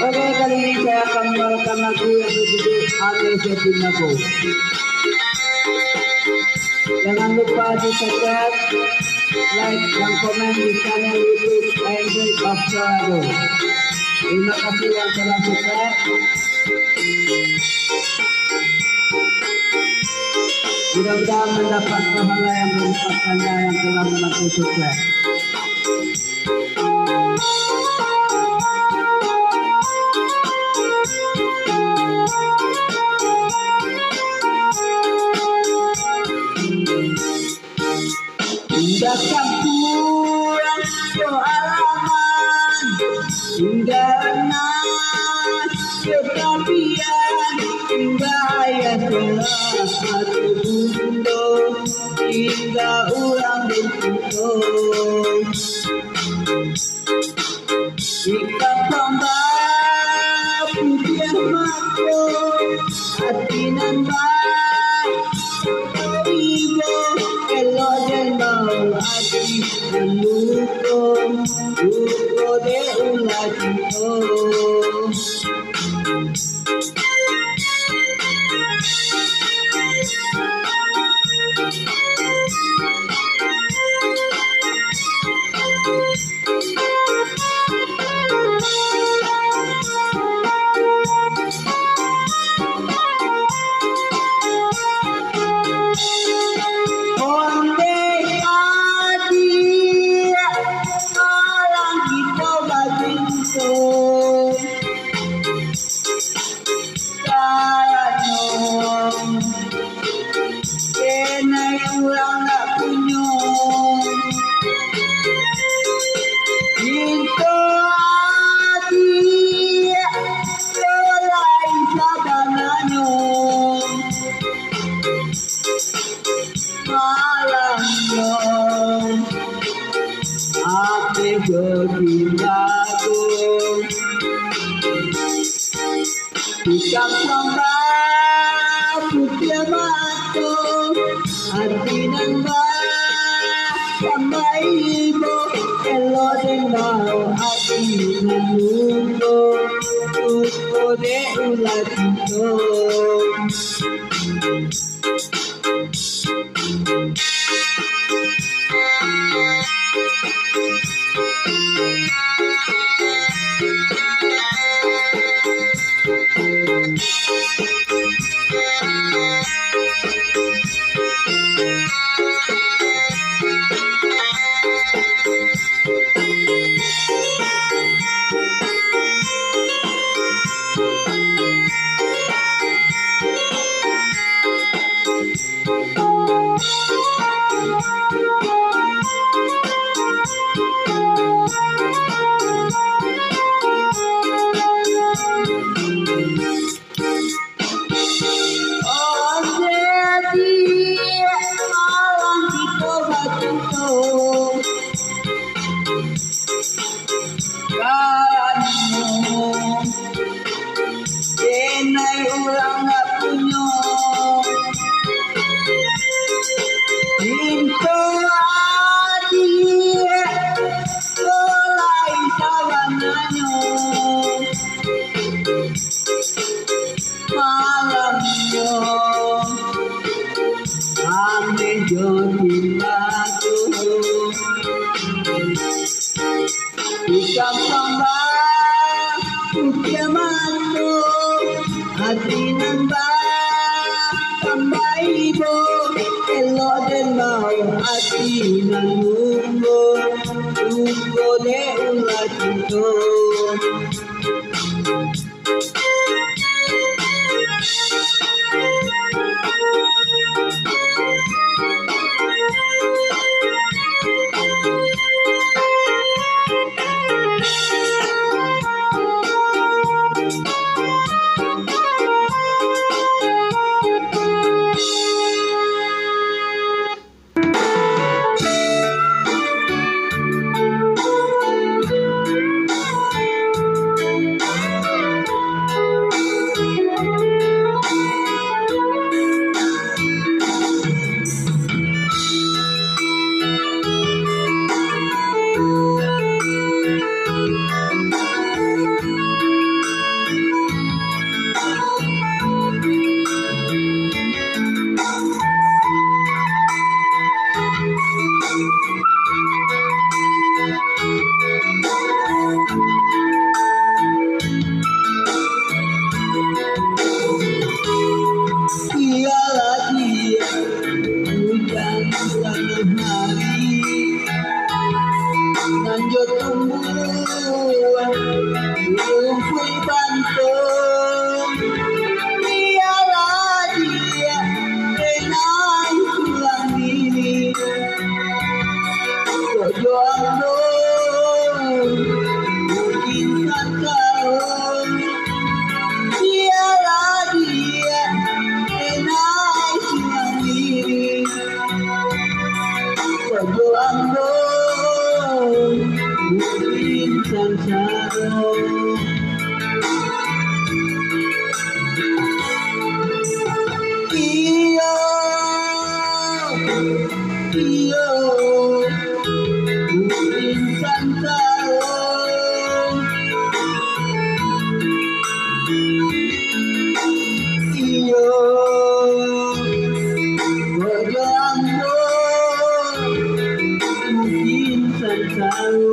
Oke, kali ini saya akan membawakan lagu yang berjudul Aneh Cintaku. Jangan lupa di subscribe, like, dan komen di channel YouTube Angel of Colorado. Terima kasih yang telah subscribe. Mudah-mudahan mendapat pahala yang berlipat ganda yang telah membantu sukses. Tinggalkan pulang halaman, tinggalkan kepapian, tinggal yang telah satu bundo, tinggal ulang bentuk. Ikat tambah putih mako, hati nambah ibu, kalau dia mau hati luko, luko dia ulah cinta. Ikan tambah putih mako, hati nambah tambah ibu, kalau dia mau hati nunggu, luko dia ulah cinta. Ikan tambah putih mako, hati nambah tambah ibu, kalau dia mau hati nunggu, luko dia ulah cinta. Manjot tumbuhan rumput bantung, ialah dia renai tulang diri. Jodoh mungkin tak tahu, ialah dia renai tulang diri. Jodoh mungkin tak tahu. Iyo, mungkin tak tahu. Iyo, berjodoh mungkin tak tahu.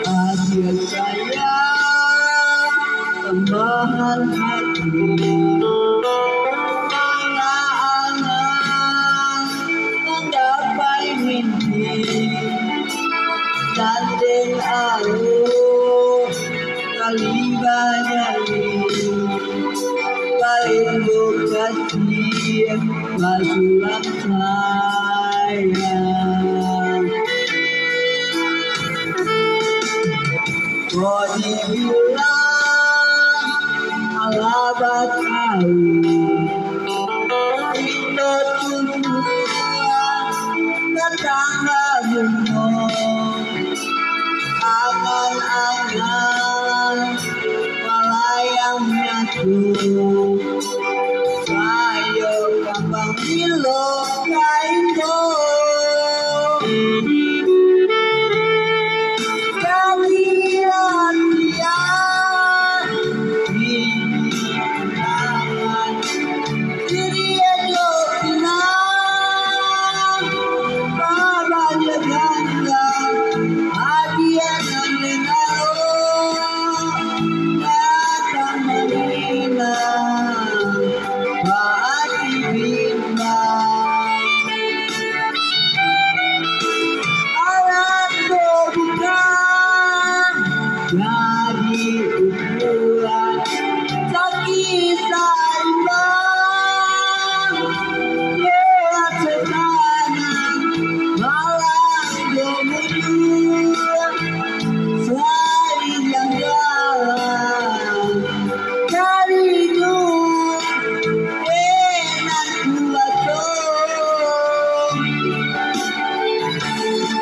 Hadir saya tambahan hati angan-angan menggapai mimpi tanding alur kali banyari paling kasih masulah sayang. Kau dibilang alabat kau Indo tujuan tetangga bunga Angan-angan malayang nyatu Sayo kambang bilo kaindo dari ukuran sakit saimbang lewat setanan malam gemuruh selain yang jalan dari hidup enak kuatong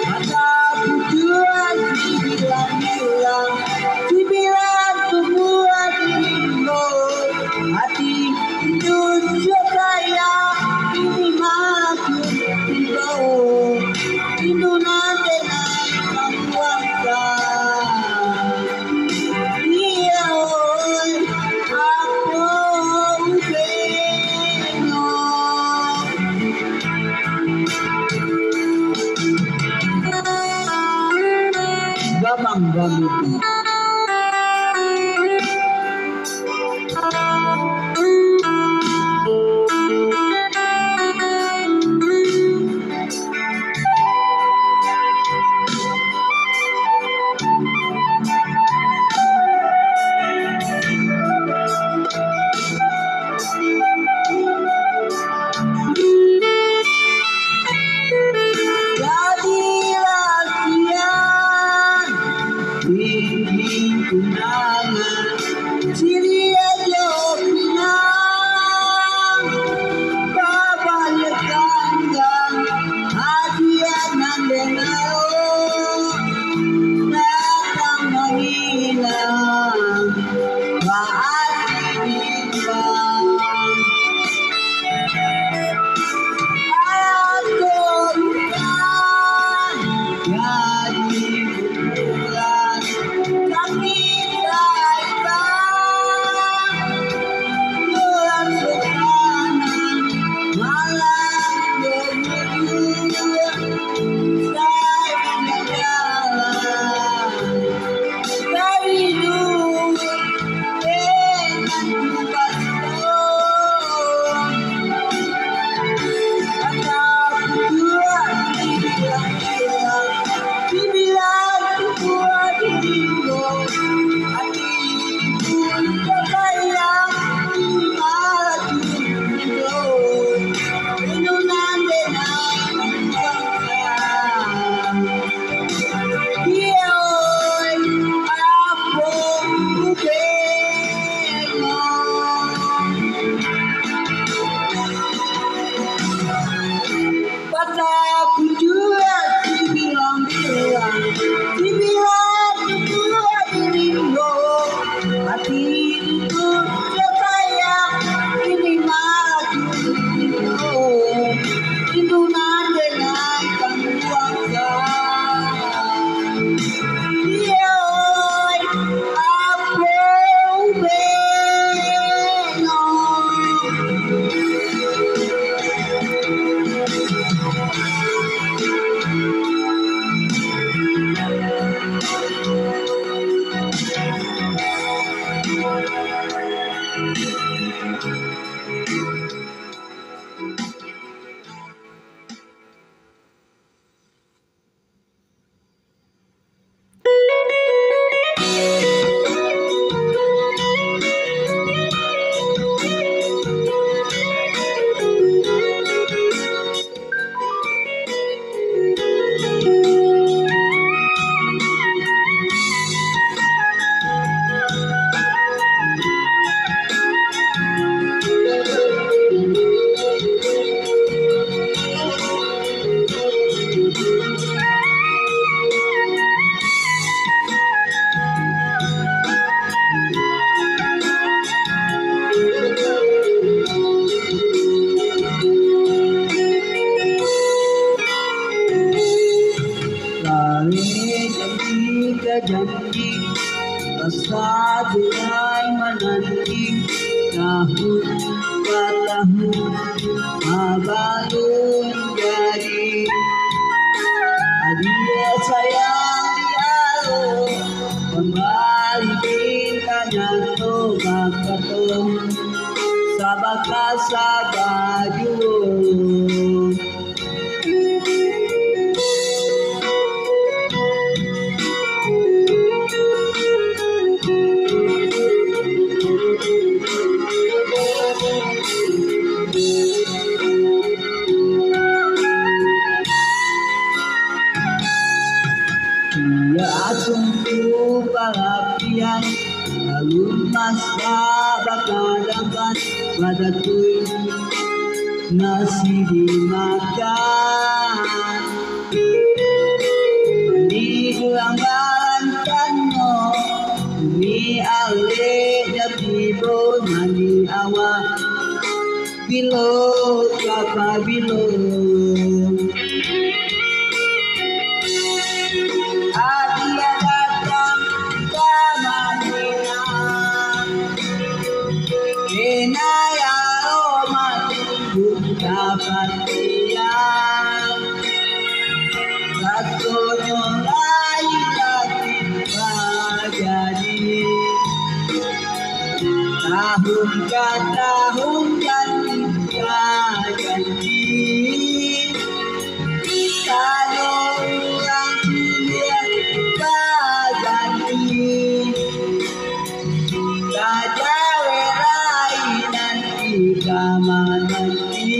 mata pujuan dibilang-bilang dibilang tumbuhan rindu hati Indonesia kaya ini makin tiba Indo nanti naik pangkuangkan iya oi aku bengok gamang gamit jadilah siang Mataku juga dibilang-bilang, dibilang berdua dirimu. Hatiku terbayang, ini malah dirimu. Rindunan dengan keluarkan. Yoi, aku janji rasa mulai menanti tahun ke tahun abalun jadi adia sayang dialo kembali bintanya to bakato sabaka sabaju. Ya sungguh palapian lalu masa bakadakan pada tuh nasi dimakan di gelang balantano mi ale jatibo mani awak bilo kapa bilo. Adia datang ke Madinah, Inaya Roma tunggu dapat tiang. Satunya lagi jadi tahun ke tahun janji. Kalau ulang dia ganti saja werai nanti nanti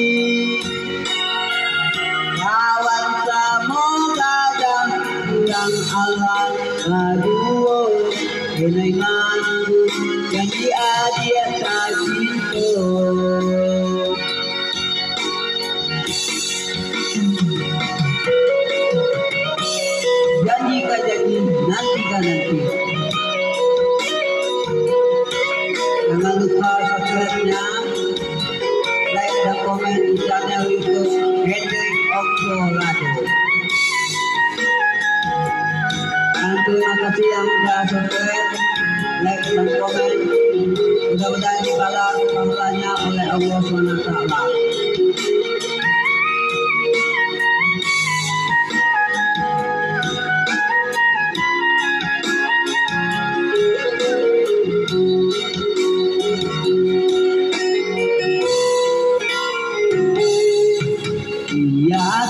kawan kamu kadang pulang alam aduh kenai mandu janji adia tak cinta. Janji ka janji, nanti ka nanti. Jangan lupa subscribe-nya, like dan komen di channel YouTube Hendrik Oksolado. Dan terima kasih yang sudah subscribe, like dan komen. Mudah-mudahan dibalas pahalanya oleh Allah SWT.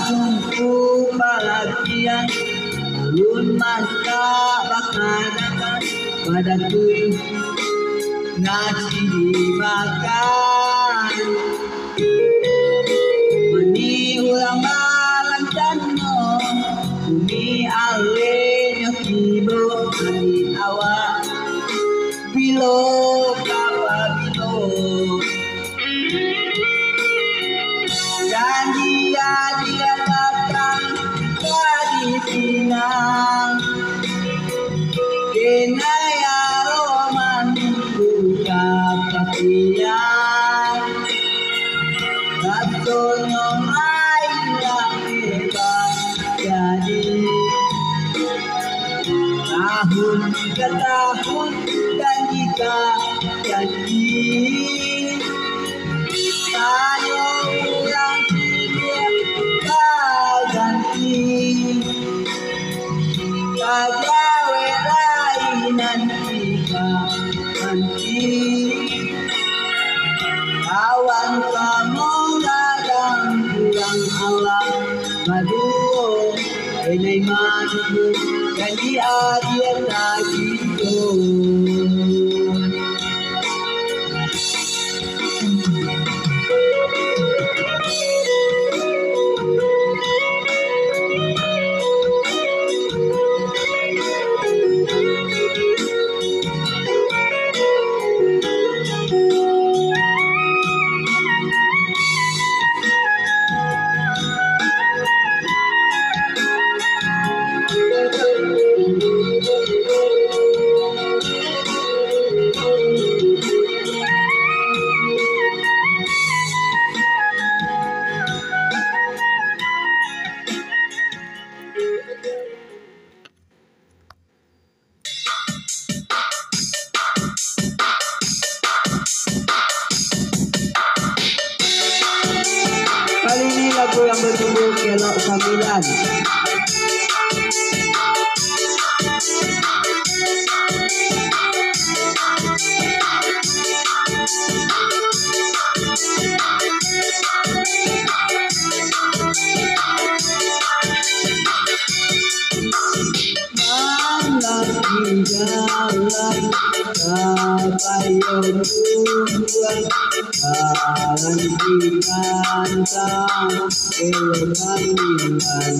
Tunggu perhatian alun masa bakanakan pada tuh nasi dimakan mani ulang malam dano bumi ale nyakibo mani awak bilo kapa bilo janji dia Inay manu Kani adian lagi doon. Kali ini lagu yang berjudul Kelok Sambilan. Malam di jalan kapayun tujuan, jalan di kantang Kelok Sambilan.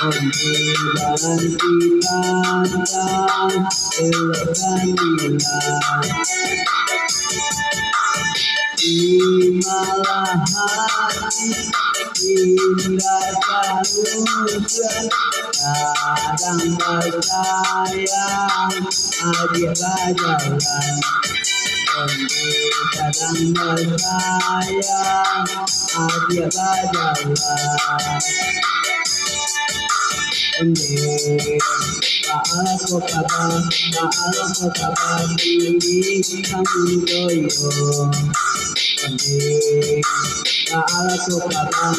Jalan di kantang Kelok Sambilan. Di malam hari indah hujan, kadang bersayang adik berjalan. Kadang bersayang adik berjalan. Maal ko kabar ini kamu doyo. Maal ko kabar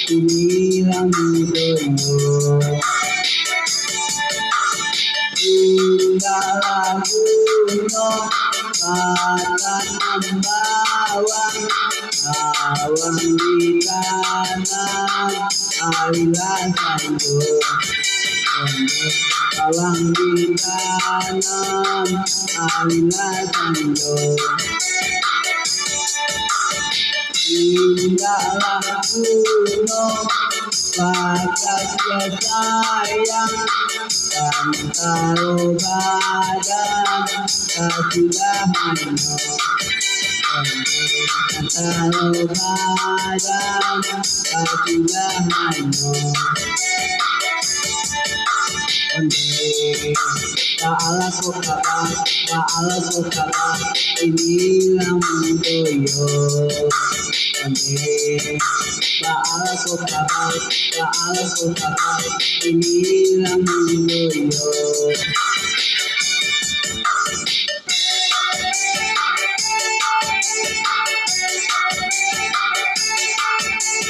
ini kamu doyo. Indah laguno matan bawang, bawang di kanan alilah sanjung. Bawang di kanan alilah sanjung. Indah laguno bagasnya sayang, Kantaro badan sudah mano. Kantaro badan sudah mano. Paala ko kabar ini lamu doyo. Paala ko kabar ini lamu doyo.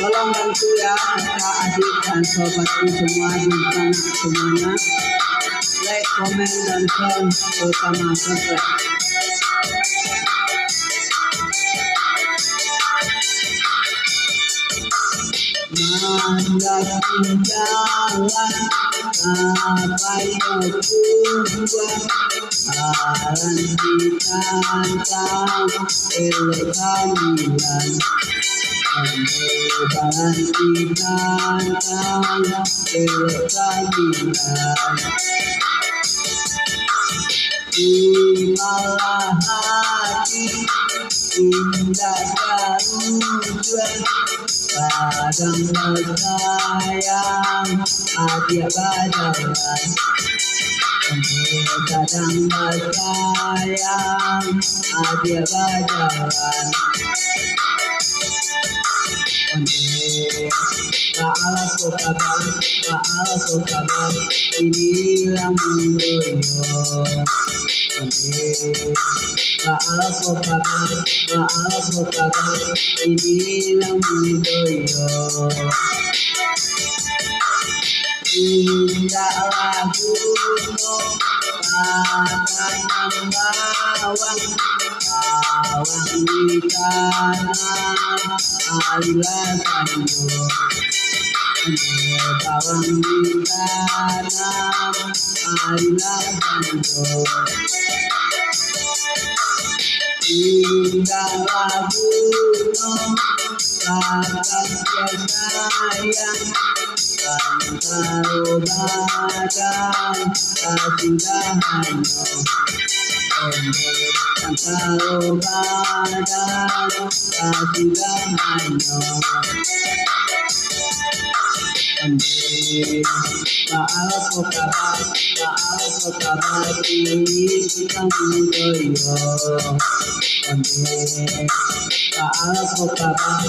Tolong bantu ya kakak adik dan sobatku semua di sana semuanya, like, komen, dan share, terutama subscribe. Mandang jalan kapayun tujuan, jalan di kantang Kelok Sambilan. Jalan di kantang Kelok Sambilan. Di malam hari indah hujan, kadang bersayang adik berjalan. Kadang bersayang adik berjalan. Paala ko kabar ini lamu doyo. Paala ko kabar ini lamu doyo. Indah laguno tanam bawang di tanam alilah sando bawang di tanam alilah sando indah laguno kakak sayang kantaro badan kasidahan kantaro badan kasidahan Paal ko kabar ini tentang doyo. Paal ko kabar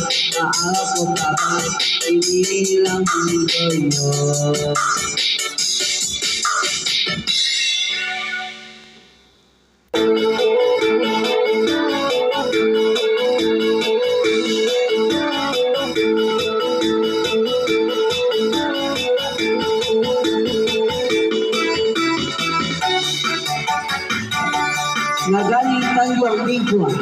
ini lang doyo. Nagaling Tanjuang Bingkuan.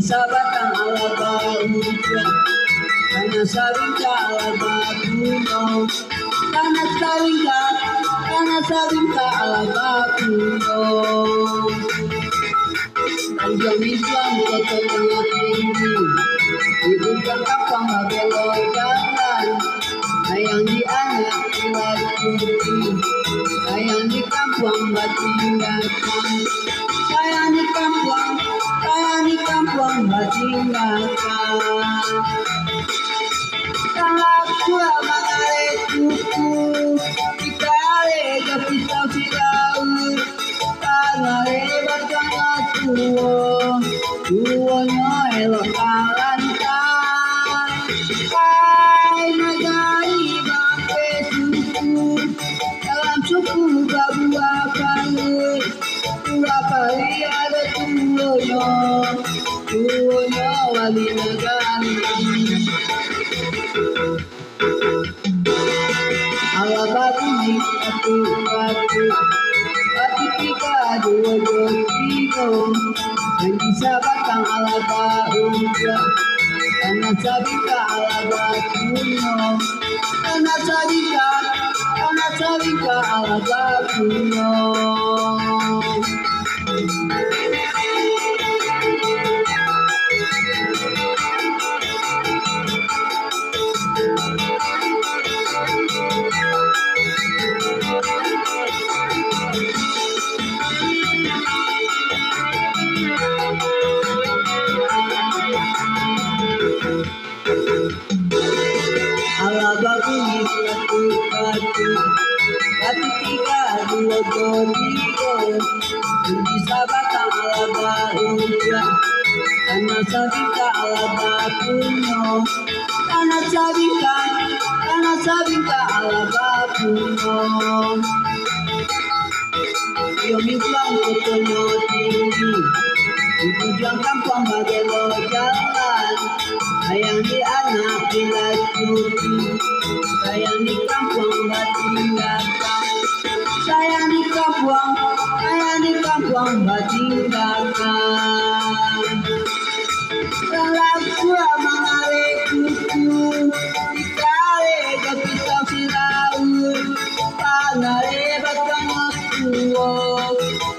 Sabatang alaba hujan, karena sabingka alaba kuno, karena sabingka alaba kuno. Tanjung Islam kota tengah tinggi, di ujung kapang belok jalan, sayang di anak keluar putih, sayang di kampung batinggakan, sayang di kampung batinggakan. Kalau gua mangare kuku, dikare kepisau sirau, mangare batang tuonya elok kalantan. Hai negari bangke suku, dalam suku babua panggul, berapa ada tuonya wali negari. Alaba bunyi atu tiga dua tiga, dan bisa batang alaba hujan, karena sabika alaba kuno, karena sabika alaba kuno. Alaba bunyi satu tiga dua tiga, bisa batang alaba hujan, karena sabika alaba kuno, karena sabika alaba kuno. Yomi pulang kotonya tinggi, di ujung kampung bagelo jalan, sayang di anak bila cuti, sayang di kampung batinggakan, sayang di kampung batinggakan. Kalau gua mangare kuku, dikare kepisau sirau, mangare batang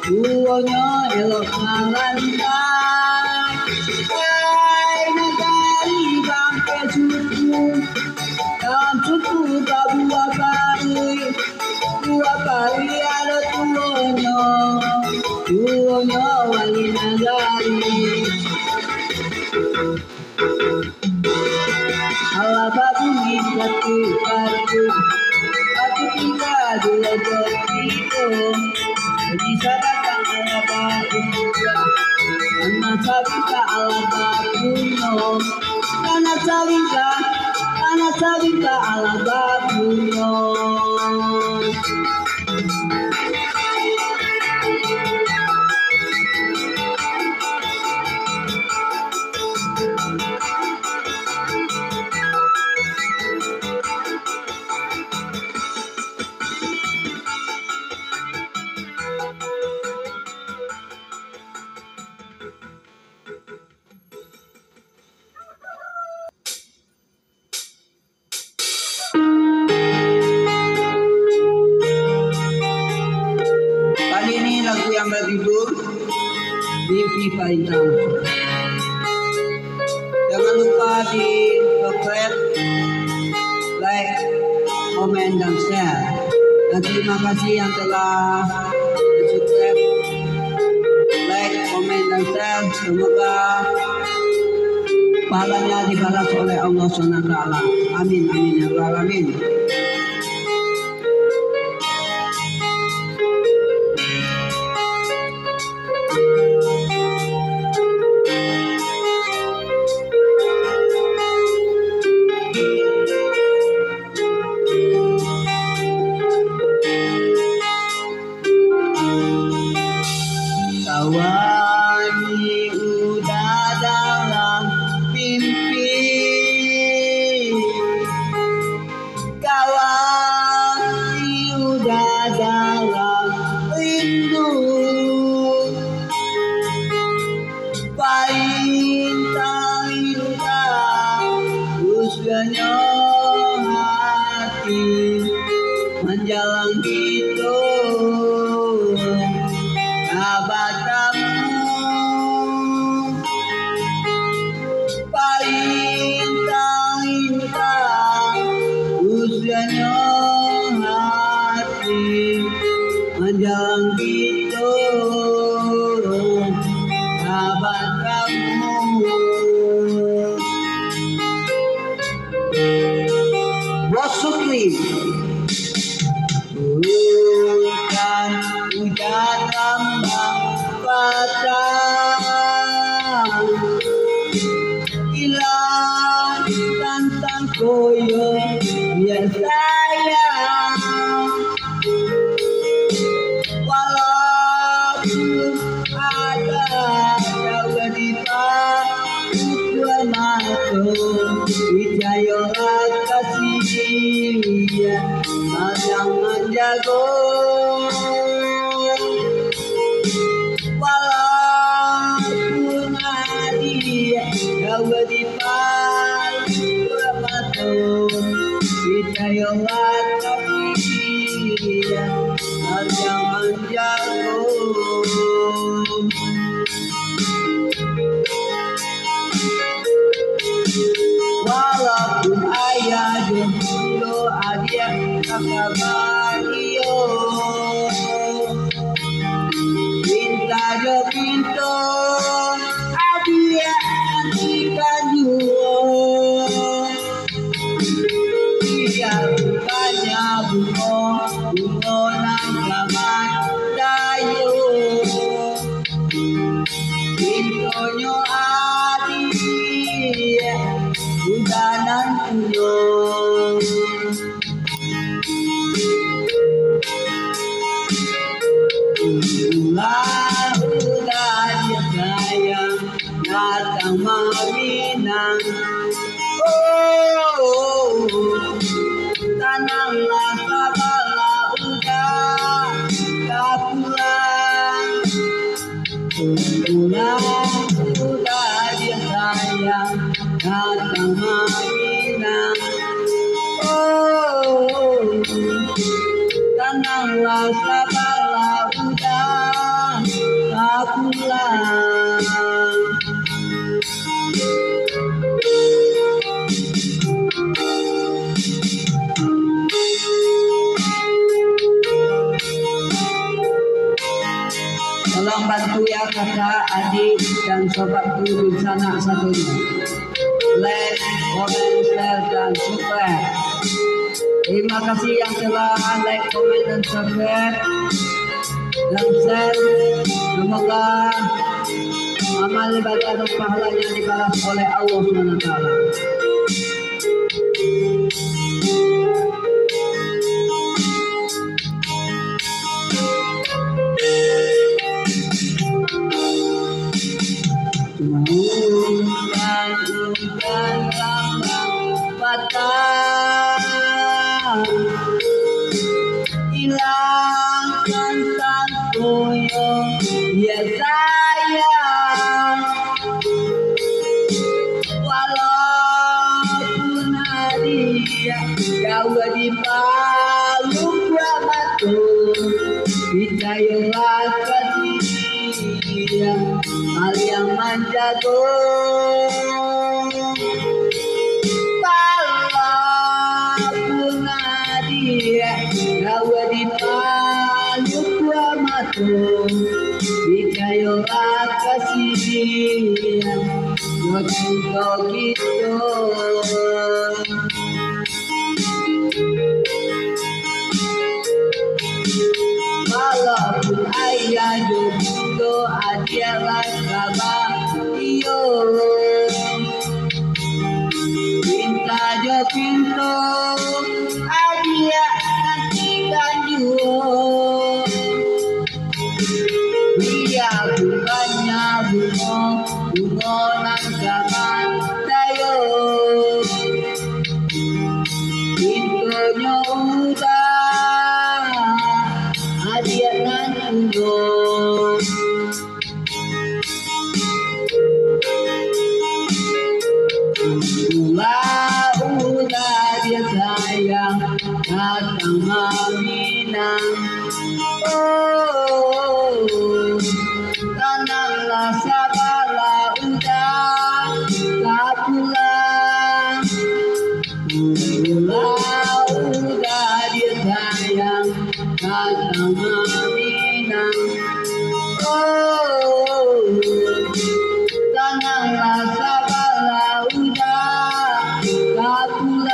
tuonya elok kalantan. Hai negari bangke suku, dalam suku babua kali ada tuonya wali negari. Alaba bunyi satu dia karena sabita alaga puno karena sabita alaga puno. Kali ini lagu yang berjudul Mimpi Indah. Jangan lupa di subscribe, like, komen, dan share. Dan terima kasih yang telah subscribe, like, komen, dan share. Semoga pahalanya dibalas oleh Allah SWT. Amin, amin, ya Rabbal Alamin. Kawani udah dalam mimpi, kawani udah dalam rindu, paintang-intang usianya hati menjalan gitu. Paintang-intang usianya hati menjalan gitu kabar kamu. Bos Sukri bukan hujan lambang patah hilang tantang koyo biar sayang walaupun ada jauh di dua mata hijayolah kasih yang menjago walaupun ada jauh di dua mata hijayolah kasih yang menjago. Walaupun ayah jomblo adia kakabario pinta jo pinto adia antikan juo dia bukannya bungo nang selamat dayo pintonyo adia udanan puyo udah dia sayang datang maminang tanahlah sabala udah tak pulang udah dia sayang datang maminang tanahlah sabala udah tak pulang. Tolong bantu ya kakak, adik, dan sobatku di sana satunya. Like, comment, share, dan subscribe. Terima kasih yang telah like, comment, dan subscribe dan share Semoga amal ibadah dan pahalanya dibalas oleh Allah SWT. Umpan lambang patah, hilangkan sangkuyung ya sayang, walaupun hadiah jauh di palung gua batu, percayalah kasih hal yang menjago. Walaupun hadiah jauh di palung gua batu, percayalah kasih untuk gitu. Walaupun ayah jodoh adalah kabar iyo, pinta jo pintu adia nantikan juo, dia bukannya bungo nang zaman dayo, pintunya udah hadiah nan unggul. Udah dia sayang datang meminang, oh tenanglah sabarlah udah tak pulang. Udah dia sayang datang meminang, oh tenanglah sabarlah udah tak pulang.